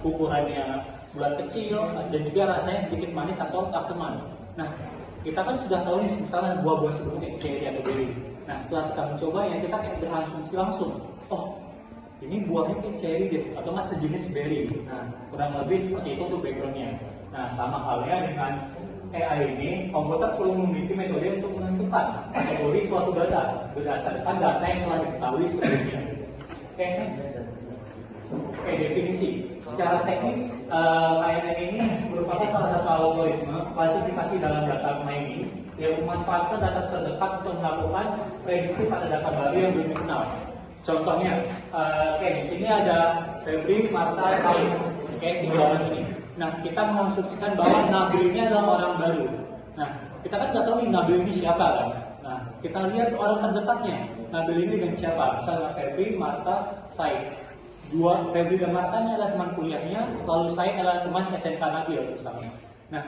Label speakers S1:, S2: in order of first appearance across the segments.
S1: ukurannya bulat kecil, dan juga rasanya sedikit manis atau asam. Nah, kita kan sudah tahu nih misalnya buah-buah sebelumnya cherry atau berry. Nah, setelah kita mencoba ya kita kayak berasumsi langsung, oh ini buahnya kayak cherry deh, atau nggak sejenis berry. Nah, kurang lebih seperti itu tuh backgroundnya. Nah, sama halnya dengan AI ini, komputer perlu memiliki metode untuk menentukan kategori suatu data berdasarkan data yang telah diketahui sebelumnya. Oke, next. Oke, definisi. Secara teknis, KNN ini merupakan salah satu algoritma klasifikasi dalam data mining yang memanfaatkan data terdekat untuk melakukan prediksi pada data baru yang belum dikenal. Contohnya, di sini ada Febri, Marta, Salim, tiga orang ini. Nah, kita mengasumsikan bahwa Nabil ini adalah orang baru. Nah, kita kan nggak tahu nih Nabil ini siapa kan. Nah, kita lihat orang terdekatnya. Nabil ini dengan siapa? Misalnya Febri, Marta, Said. Febri dan Marta ini adalah teman kuliahnya, lalu Said adalah teman SMK Nabil misalnya. Nah,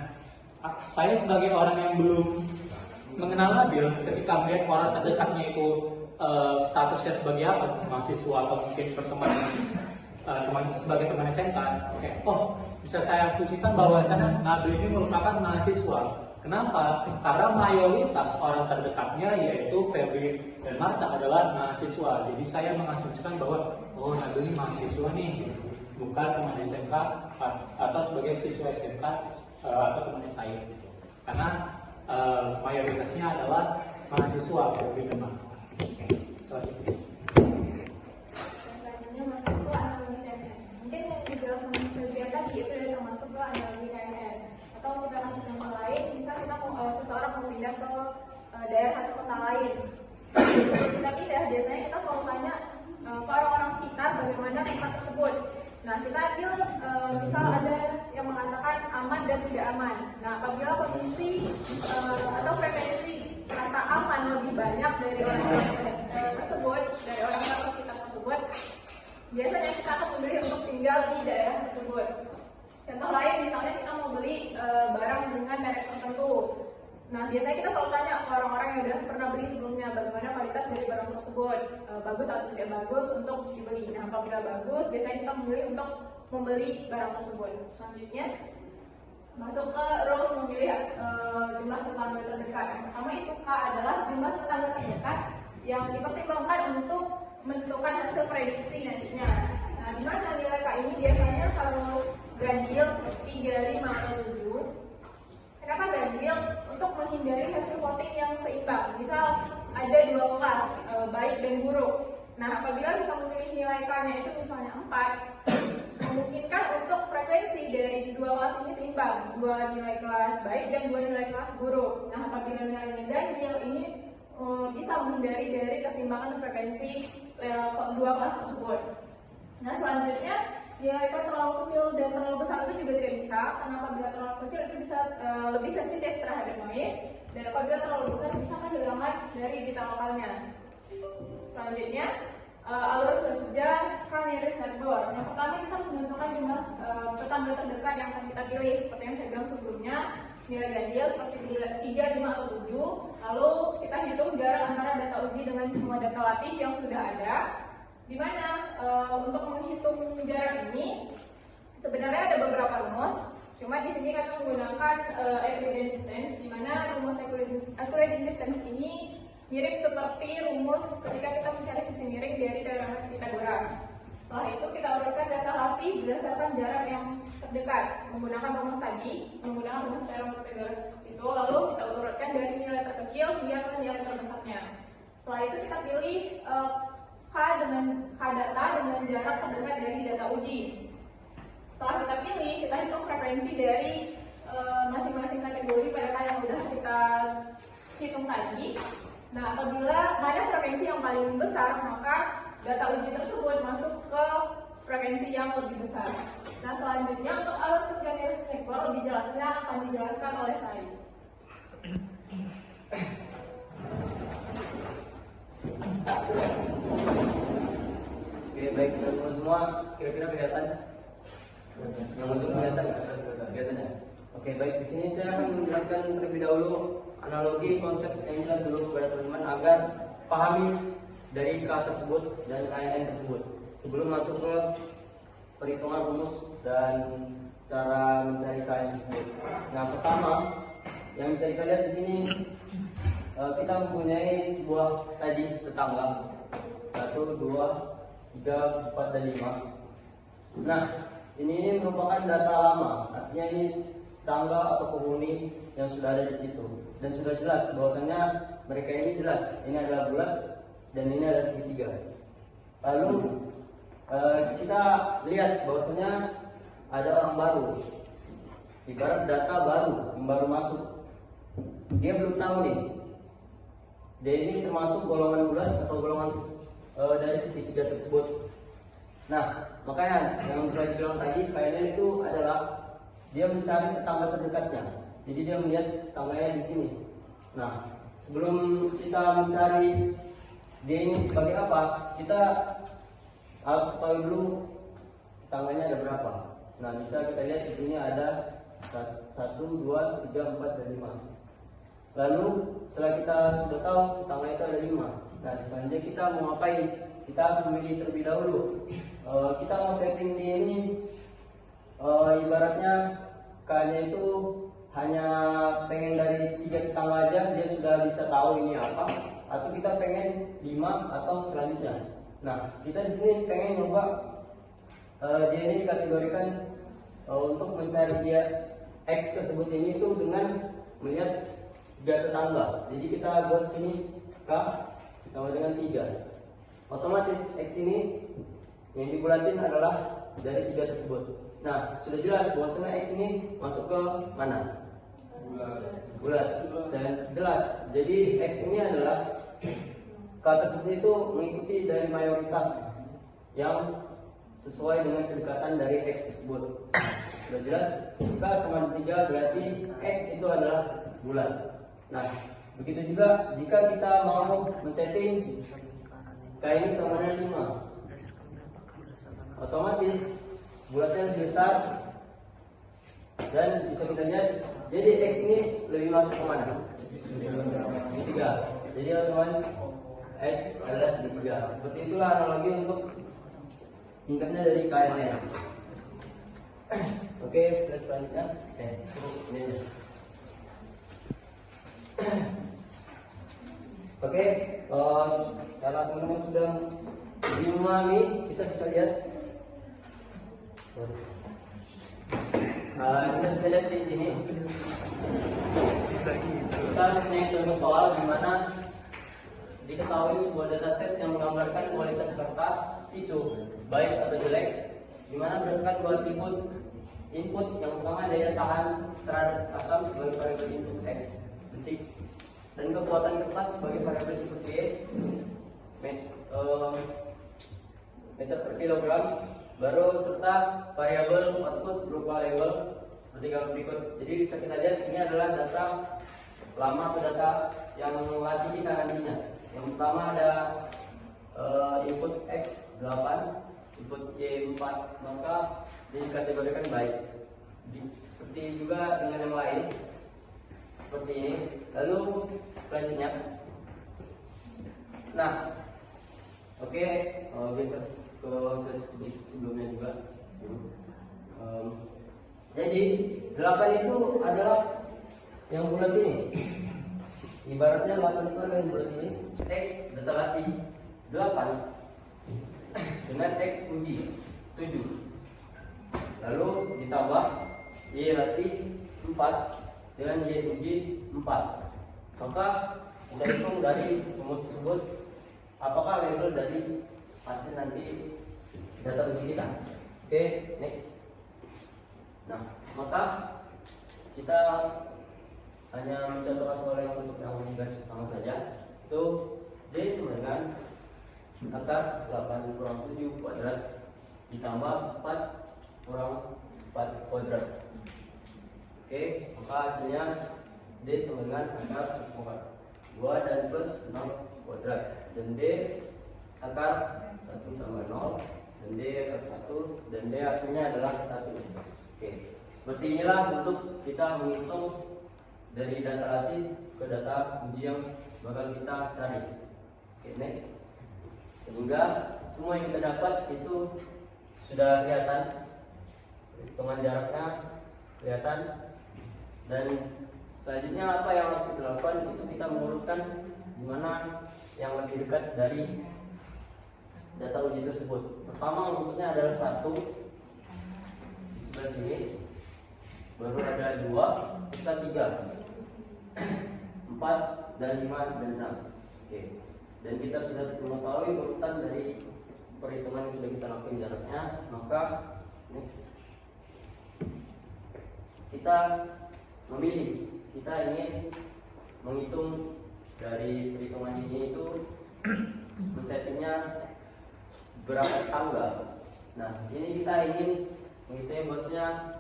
S1: saya sebagai orang yang belum mengenal Nabil, ketika melihat orang terdekatnya itu statusnya sebagai apa, mahasiswa atau mungkin berteman sebagai teman SMK, bisa saya fungsikan bahwa Nabil ini merupakan mahasiswa. Kenapa? Karena mayoritas orang terdekatnya yaitu Febri dan Marta adalah mahasiswa. Jadi saya mengasumsikan bahwa Nabil ini mahasiswa nih, bukan teman SMK atau sebagai siswa SMK atau temannya saya. Karena mayoritasnya adalah mahasiswa Febri dan Marta.
S2: Selanjutnya masuk ke analogi KNN. Mungkin yang dijelaskan bagian tadi itu sudah termasuk ke analogi KNN. Atau kita kasih contoh lain, misal kita seseorang mau pindah ke daerah atau kota lain. Kita pindah, biasanya kita selalu tanya ke orang-orang sekitar bagaimana tempat tersebut. Nah, kita ambil misal ada yang mengatakan aman dan tidak aman. Nah, apabila kondisi atau frekuensi kata aman lebih banyak dari orang-orang tersebut, dari orang-orang sekitar tersebut, biasanya kita akan memilih untuk tinggal di daerah tersebut. Contoh lain, misalnya kita mau beli barang dengan merek tertentu. Nah, biasanya kita selalu tanya ke orang-orang yang sudah pernah beli sebelumnya bagaimana kualitas dari barang tersebut, bagus atau tidak bagus untuk dibeli. Nah, apabila bagus, biasanya kita memilih untuk membeli barang tersebut. Selanjutnya, masuk ke rules memilih jumlah tetangga terdekat. Yang pertama itu K adalah jumlah tetangga terdekat yang dipertimbangkan untuk menentukan hasil prediksi nantinya. Nah, di mana nilai K ini biasanya harus ganjil seperti 3, 5, atau 7. Kenapa ganjil? Untuk menghindari hasil voting yang seimbang. Misal ada dua kelas, baik dan buruk. Nah, apabila kita memilih nilai K-nya itu misalnya 4, memungkinkan untuk frekuensi dari dua kelas ini seimbang, dua nilai kelas baik dan dua nilai kelas buruk. Nah, apabila nilainya ganjil ini bisa menghindari dari keseimbangan frekuensi dua kelas tersebut. Nah, selanjutnya nilai K terlalu kecil dan terlalu besar itu juga tidak bisa, karena apabila terlalu kecil itu bisa lebih sensitif terhadap noise, dan apabila terlalu besar bisa kehilangan dari data lokalnya. Selanjutnya, alur kerja K-nearest neighbor. Yang pertama kita harus menentukan jumlah tetangga terdekat yang akan kita pilih, seperti yang saya bilang sebelumnya, nilai ganjil seperti 3, 5, atau 7. Lalu kita hitung jarak antara data uji dengan semua data latih yang sudah ada. Di mana untuk menghitung jarak ini sebenarnya ada beberapa rumus. Cuma di sini kami menggunakan Euclidean distance, di mana rumus Euclidean distance ini mirip seperti rumus ketika kita mencari sisi miring dari teorema Pythagoras. Setelah itu kita urutkan data latih berdasarkan jarak yang terdekat menggunakan rumus tadi, menggunakan rumus teorema Pythagoras itu, lalu kita urutkan dari nilai terkecil hingga ke nilai terbesarnya. Setelah itu kita pilih K data dengan jarak terdekat dari data uji. Setelah kita pilih, kita hitung frekuensi dari masing-masing kategori pada K yang sudah kita hitung tadi. Nah, apabila mana frekuensi yang paling besar, maka data uji tersebut masuk ke frekuensi yang lebih besar. Nah, selanjutnya untuk alur kerja nearest neighbor lebih jelasnya akan dijelaskan oleh saya.
S3: Oke, baik teman-teman semua, kira-kira kelihatan? Yang untuk kelihatan nggak? Kelihatan ya? Oke, baik. Di sini saya akan menjelaskan terlebih dahulu analogi konsep yang jelas dulu kepada teman-teman agar pahami dari K tersebut dan KNN tersebut sebelum masuk ke perhitungan rumus dan cara mencari KN tersebut. Nah, pertama yang bisa kita lihat di sini kita mempunyai sebuah tadi tetangga 1, 2, 3, 4, dan 5. Nah, ini merupakan data lama, artinya ini tangga atau penghuni yang sudah ada di situ dan sudah jelas bahwasanya mereka ini jelas ini adalah bulat dan ini adalah segitiga. Lalu kita lihat bahwasanya ada orang baru, ibarat data baru yang baru masuk. Dia belum tahu nih, dia ini termasuk golongan bulat atau golongan dari segitiga tersebut. Nah, makanya yang saya bilang tadi, KNN itu adalah dia mencari tetangga terdekatnya. Jadi dia melihat tetangganya di sini. Nah, sebelum kita mencari dia ini sebagai apa, kita harus tahu dulu tetangganya ada berapa. Nah, bisa kita lihat di sini ada 1, 2, 3, 4, dan 5. Lalu setelah kita sudah tahu tetangga itu ada 5. Nah, selanjutnya kita mau ngapain? Kita harus memilih terlebih dahulu. Kita mau setting dia ini ibaratnya kayaknya itu hanya pengen dari 3 tetangga aja dia sudah bisa tahu ini apa, atau kita pengen 5 atau selanjutnya. Nah, kita di sini pengen nyoba dia ini dikategorikan untuk mencari dia X tersebut ini itu dengan melihat 3 tetangga. Jadi kita buat sini K sama dengan 3. Otomatis X ini yang dibulatin adalah dari 3 tersebut. Nah, sudah jelas bahwasanya X ini masuk ke mana? Bulat. Dan jelas. Jadi X ini adalah K tersebut itu mengikuti dari mayoritas yang sesuai dengan kedekatan dari X tersebut. Sudah jelas? K sama 3 berarti X itu adalah bulat. Nah, begitu juga jika kita mau men-setting K ini sama dengan 5, otomatis bulatnya lebih besar dan bisa kita lihat jadi X ini lebih masuk ke mana? Segitiga. Jadi otomatis X adalah segitiga. Seperti itulah analogi untuk singkatnya dari KNN. Oke, selanjutnya ini. Oke, kalau teman-teman sudah memahami, kita bisa lihat. Kita bisa lihat di sini. Kita punya contoh soal di mana diketahui sebuah dataset yang menggambarkan kualitas kertas tisu baik atau jelek, di mana berdasarkan dua input yang pertama daya tahan terhadap asam sebagai variabel input X detik dan kekuatan kertas sebagai variabel input Y meter per kilogram, baru serta variabel output berupa label seperti kalau berikut. Jadi bisa kita lihat ini adalah data lama atau data yang latih kita nantinya. Yang pertama ada input X 8, input Y 4, maka dikategorikan baik. Seperti juga dengan yang lain seperti ini. Lalu selanjutnya, nah, oke, kita ke sebelumnya juga. Jadi 8 itu adalah yang bulat ini. Ibaratnya 8 itu adalah yang bulat ini. X data latih 8 dengan X uji 7. Lalu ditambah Y latih 4 dengan Y uji 4. Maka kita hitung dari rumus tersebut apakah label dari hasil nanti data uji kita. Oke, next. Nah, maka kita hanya mencontohkan soal yang untuk yang garis pertama saja. Itu D sama dengan akar 8 kurang 7 kuadrat ditambah 4 kurang 4 kuadrat. Oke, maka hasilnya D sama dengan akar 2 dan plus 0 kuadrat. Dan D akar 1 sama 0 dan D akar 1 dan D hasilnya adalah 1. Oke, seperti inilah bentuk kita menghitung dari data latih ke data uji yang bakal kita cari. Oke, next. Sehingga semua yang kita dapat itu sudah kelihatan. hitungan jaraknya kelihatan. Dan selanjutnya apa yang harus kita lakukan itu kita mengurutkan di mana yang lebih dekat dari data uji tersebut. Pertama urutnya adalah 1 di sebelah sini, baru ada 2, kita 3, 4 dan 5 dan 6. Oke. Dan kita sudah mengetahui urutan dari perhitungan yang sudah kita lakukan jaraknya, maka next kita memilih, kita ingin menghitung dari perhitungan ini itu men-settingnya berapa tanggal. Nah, di sini kita ingin menghitung bosnya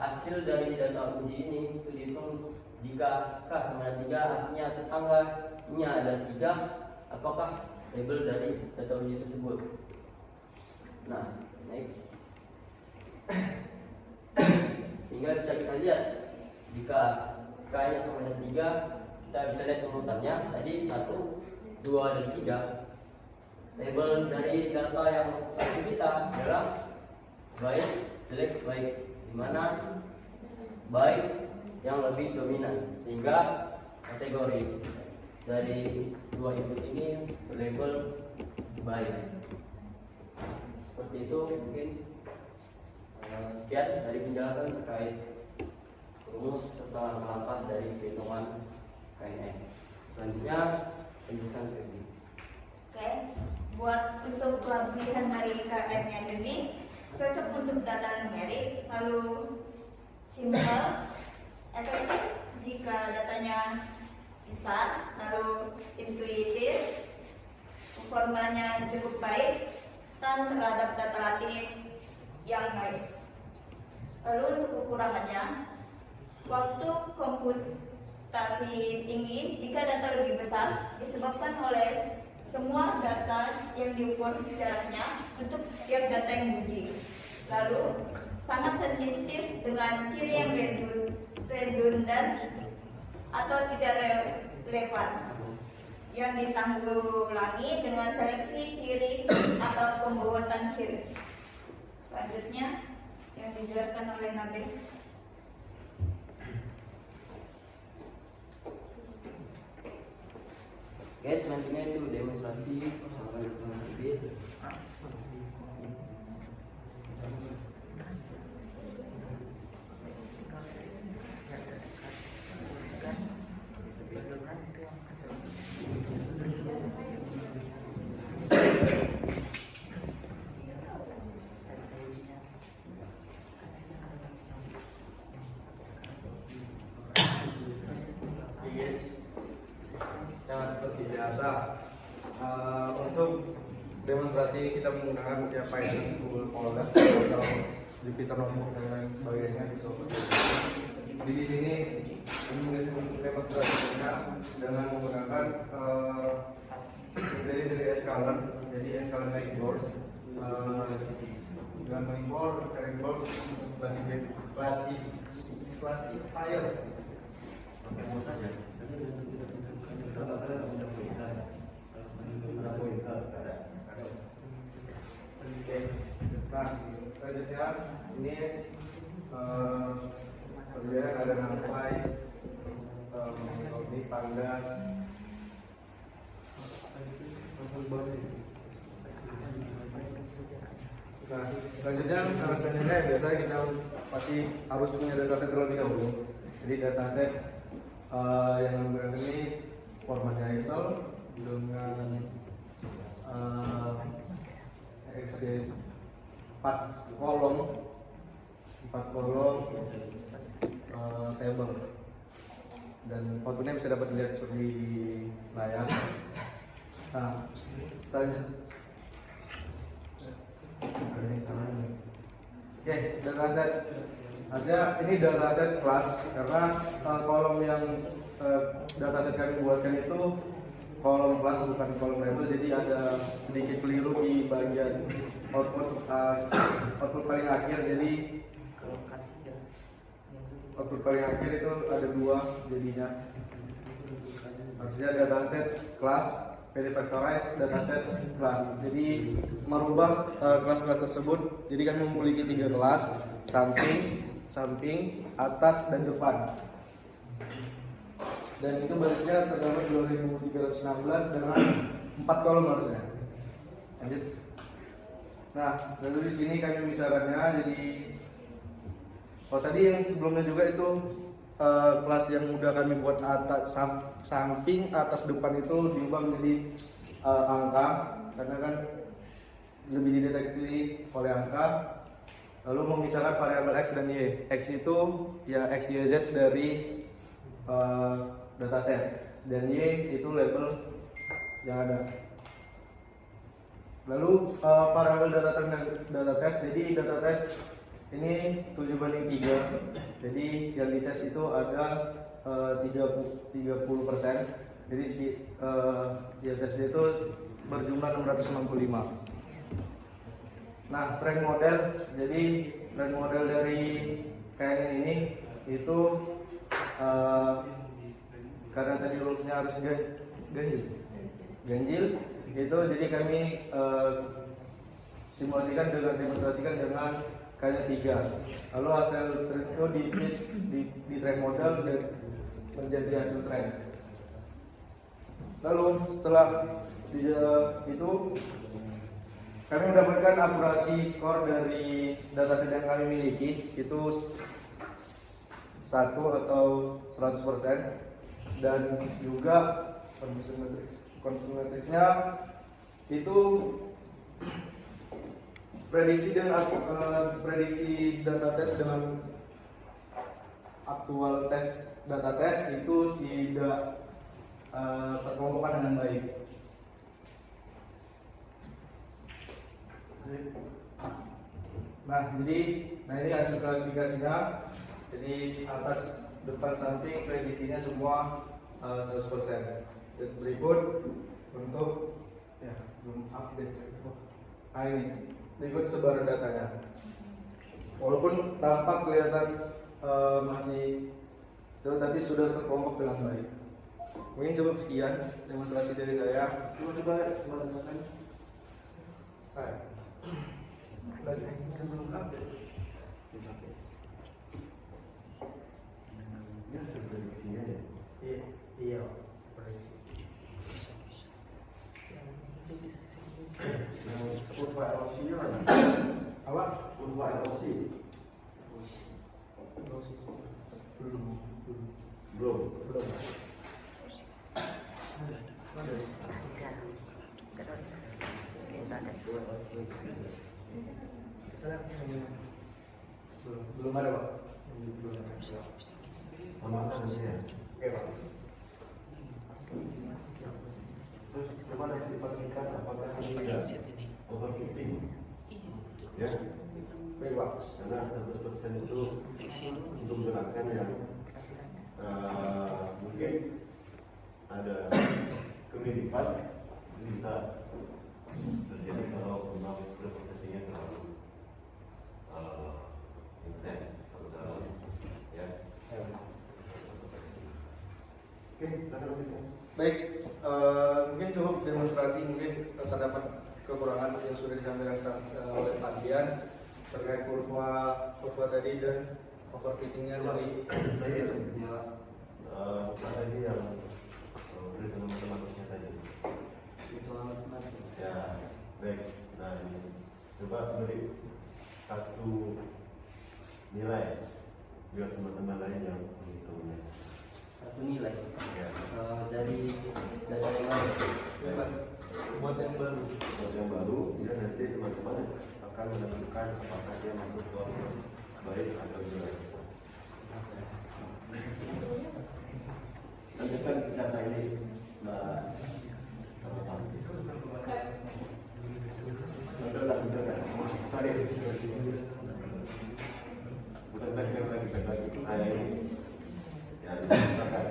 S3: hasil dari data uji ini itu dihitung jika K sama dengan 3, artinya tetangganya ada 3, apakah label dari data uji tersebut. Nah, next. Sehingga bisa kita lihat jika K nya sama dengan 3, kita bisa lihat urutannya tadi 1, 2 dan 3. Label dari data yang tadi kita adalah baik, jelek, baik, di mana baik yang lebih dominan, sehingga kategori dari 2 input ini berlabel baik. Seperti itu mungkin. Sekian dari penjelasan terkait rumus serta langkah-langkah dari perhitungan KNN. Selanjutnya penjelasan Febri.
S4: Oke, buat untuk kelebihan dari KNN ini cocok untuk data numerik, lalu simpel, efektif jika datanya besar, lalu intuitif, performanya cukup baik, dan terhadap data latin yang noise. Lalu untuk kekurangannya, waktu komputasi tinggi jika data lebih besar disebabkan oleh semua data yang diukur jaraknya untuk setiap data yang diuji. Lalu sangat sensitif dengan ciri yang redundan atau tidak relevan yang ditanggulangi dengan seleksi ciri atau pembuatan ciri. Selanjutnya yang dijelaskan oleh Nabil.
S3: Guys, selanjutnya itu demonstrasi sama dengan Nabil.
S5: Seperti biasa, untuk demonstrasi kita menggunakan setiap Python, Google Colab atau Jupyter Notebook dan lain sebagainya di software. Di sini menulis demonstrasinya dengan menggunakan dari Escaler, jadi Escaler Lightboards dengan mengimpor classifier. Nah, selanjutnya ini perbedaan ada numpy, ini pandas. Nah, selanjutnya biasa kita pasti harus punya dataset terlebih dahulu. Jadi dataset yang menggunakan ini formatnya Excel dengan Excel 4 kolom table, dan outputnya bisa dapat dilihat seperti di layar. Nah, selanjutnya oke, dataset ada ini dataset kelas, karena kolom yang dataset kami buatkan itu kolom kelas bukan kolom label, jadi ada sedikit keliru di bagian output paling akhir. Jadi output paling akhir itu ada 2 jadinya, artinya dataset kelas PD factorize dataset kelas. Jadi merubah kelas-kelas tersebut. Jadi kami memiliki 3 kelas, samping, atas, dan depan. Dan itu barisnya terdapat 2316 dengan 4 kolom harusnya. Lanjut. Nah, lalu di sini kami misalkannya. Jadi tadi yang sebelumnya juga itu kelas yang udah kami buat atas, samping, atas, depan itu diubah menjadi angka karena kan lebih dideteksi oleh angka. Lalu memisahkan variabel x dan y. X itu ya x, y, z dari dataset dan y itu label yang ada. Lalu variabel data test. Jadi data test ini 7:3. Jadi yang dites itu ada 30%. Jadi ya tesnya itu berjumlah 665. Nah, trend model. Jadi trend model dari KNN ini itu karena tadi rulesnya harus ganjil itu, jadi kami simulasikan dengan demonstrasikan dengan K-nya 3. Lalu hasil trend itu di trend model dan menjadi hasil trend. Lalu setelah itu kami mendapatkan akurasi skor dari dataset yang kami miliki itu 1 atau 100%, dan juga condition matrix-nya itu prediksi data test dengan aktual tes data test itu tidak terkelompokkan dengan baik. Nah, ini hasil klasifikasinya. Jadi atas, depan, samping prediksinya semua 100%. Dan berikut untuk belum update. Nah, ini berikut sebaran datanya. Walaupun tampak kelihatan masih tapi sudah terkelompok dengan baik. Mungkin cukup sekian demonstrasi dari saya. Coba menggunakan saya. Lagi belum update. Ya, prediksinya ya. Iya. Kurva LC apa? Kurva LC. Belum. Belum ada, Pak. Oke, Pak.
S6: Terus coba dipastikan apakah ini overfitting, ya?
S5: Baik, Pak.
S6: Karena 100% itu untuk gerakan yang mungkin ada kemiripan bisa terjadi kalau memang prosesnya terlalu intens atau terlalu ya. Oke,
S5: Baik, mungkin cukup demonstrasi. Mungkin terdapat kekurangan yang sudah disampaikan oleh Pak Dian terkait kurva tadi dan overfittingnya dari
S6: saya sebenarnya tadi yang perhitungan matematiknya tadi.
S3: Itu matematik.
S6: Ya, baik. Nah, ini coba beri satu nilai biar teman-teman lain yang menghitungnya.
S3: Satu nilai.
S6: Ya.
S3: Dari data yang lain.
S5: bebas buat yang baru.
S6: Buat yang baru, ya nanti teman-teman akan menentukan apakah dia masuk ke baik atau jelek. Nanti kan data ini Mbak Sorry. Bukan tadi yang lagi itu kayak ini. Ya, silakan.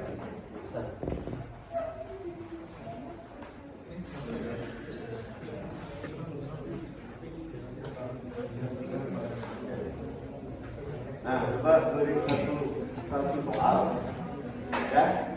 S6: Nah, coba beri satu soal, ya.